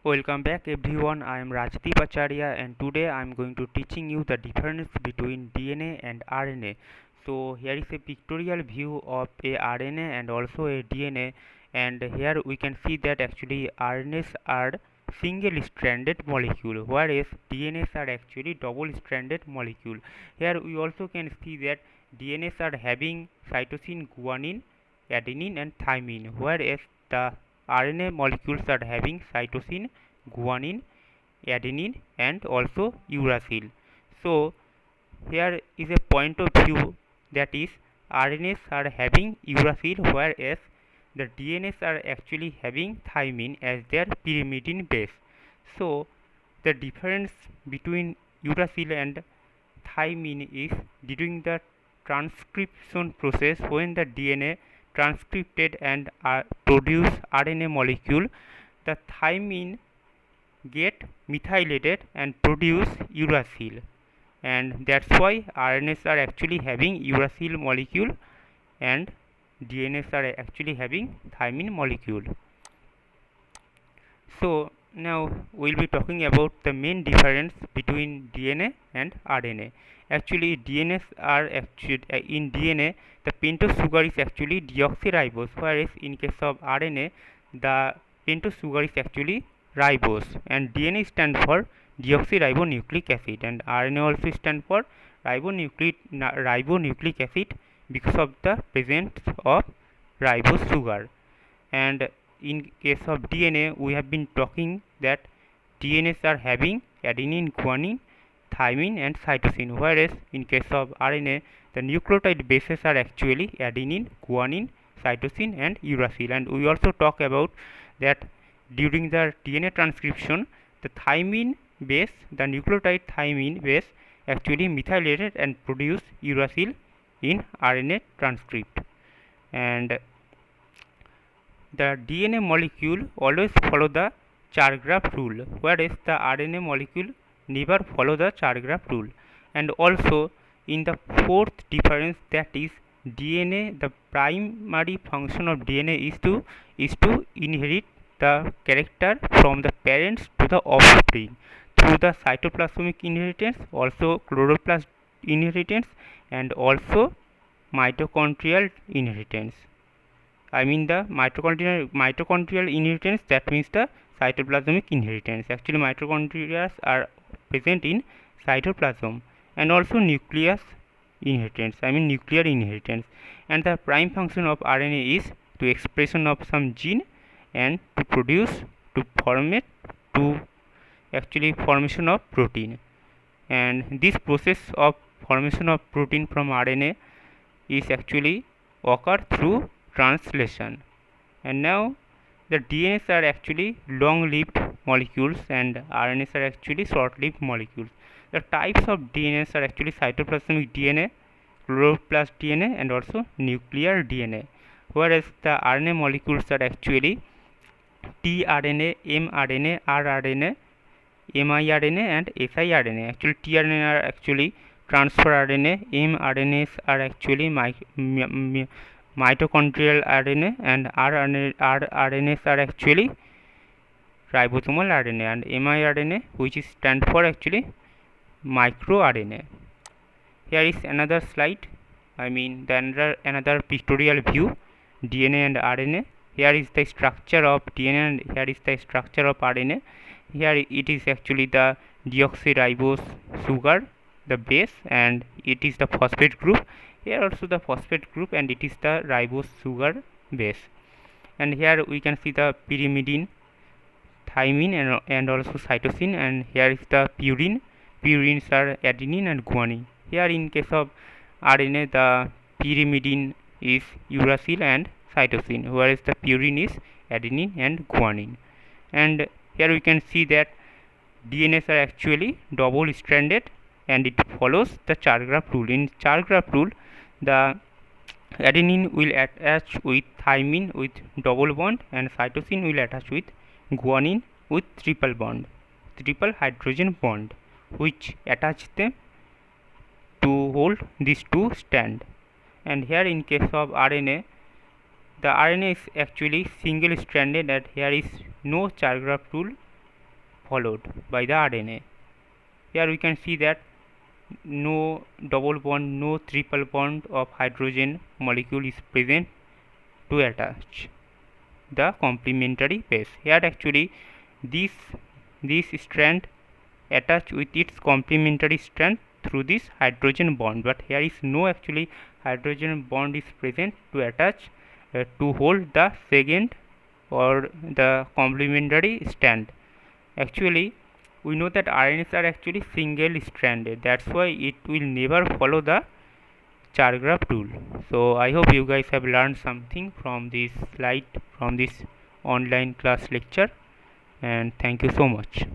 Welcome back everyone. I am Rajdeep Acharya and today I am going to teaching you the difference between DNA and RNA. So here is a pictorial view of a RNA and also a DNA, and here we can see that actually RNAs are single stranded molecule whereas DNAs are actually double stranded molecule. Here we also can see that DNAs are having cytosine, guanine, adenine and thymine, whereas the RNA molecules are having cytosine, guanine, adenine and also uracil. So here is a point of view, that is RNAs are having uracil whereas the DNAs are actually having thymine as their pyrimidine base. So the difference between uracil and thymine is during the transcription process. When the DNA transcripted and produce RNA molecule, the thymine get methylated and produce uracil, and that's why RNAs are actually having uracil molecule and DNAs are actually having thymine molecule. So now we'll be talking about the main difference between DNA and RNA. Actually DNAs are actually in DNA the pentose sugar is actually deoxyribose, whereas in case of RNA the pentose sugar is actually ribose, and DNA stands for deoxyribonucleic acid and RNA also stands for ribonucleic acid because of the presence of ribose sugar. And in case of DNA we have been talking that DNAs are having adenine, guanine, thymine and cytosine, whereas in case of RNA the nucleotide bases are actually adenine, guanine, cytosine and uracil. And we also talk about that during the DNA transcription the thymine base, the nucleotide thymine base actually methylated and produce uracil in RNA transcript. And the DNA molecule always follow the Chargaff rule, whereas the RNA molecule never follow the Chargaff rule. And also in the fourth difference, that is DNA, the primary function of DNA is to inherit the character from the parents to the offspring through the cytoplasmic inheritance, also chloroplast inheritance and also mitochondrial inheritance. I mean the mitochondrial inheritance, that means the cytoplasmic inheritance. Actually mitochondria are present in cytoplasm, and also nucleus inheritance, I mean nuclear inheritance. And the prime function of RNA is to expression of some gene and to produce, to formate, to actually formation of protein. And this process of formation of protein from RNA is actually occur through translation. And now the DNAs are actually long-lived molecules and RNAs are actually short-lived molecules. The types of DNAs are actually cytoplasmic DNA, chloroplast DNA and also nuclear DNA, whereas the RNA molecules are actually tRNA, mRNA, rRNA, miRNA and siRNA. Actually tRNA are actually transfer RNA, mRNAs are actually mitochondrial RNA and rRNAs are actually ribosomal RNA, and miRNA which is stand for actually microRNA. Here is another slide, I mean the another pictorial view, DNA and RNA. Here is the structure of DNA and here is the structure of RNA. Here it is actually the deoxyribose sugar, the base, and it is the phosphate group. Here also the phosphate group and it is the ribose sugar base. And here we can see the pyrimidine, thymine and also cytosine, and here is the purine. Purines are adenine and guanine. Here in case of RNA the pyrimidine is uracil and cytosine, whereas the purine is adenine and guanine. And here we can see that DNAs are actually double stranded and it follows the Chargaff rule. In Chargaff rule the adenine will attach with thymine with double bond and cytosine will attach with guanine with triple hydrogen bond, which attach them to hold these two stand. And here in case of RNA the RNA is actually single stranded and here is no Chargaff rule followed by the RNA. Here we can see that no double bond, no triple bond of hydrogen molecule is present to attach the complementary base. Here actually this strand attach with its complementary strand through this hydrogen bond, but here is no actually hydrogen bond is present to attach to hold the second or the complementary strand. Actually we know that RNAs are actually single stranded, that's why it will never follow the Chargaff rule. So I hope you guys have learned something from this slide, from this online class lecture, and thank you so much.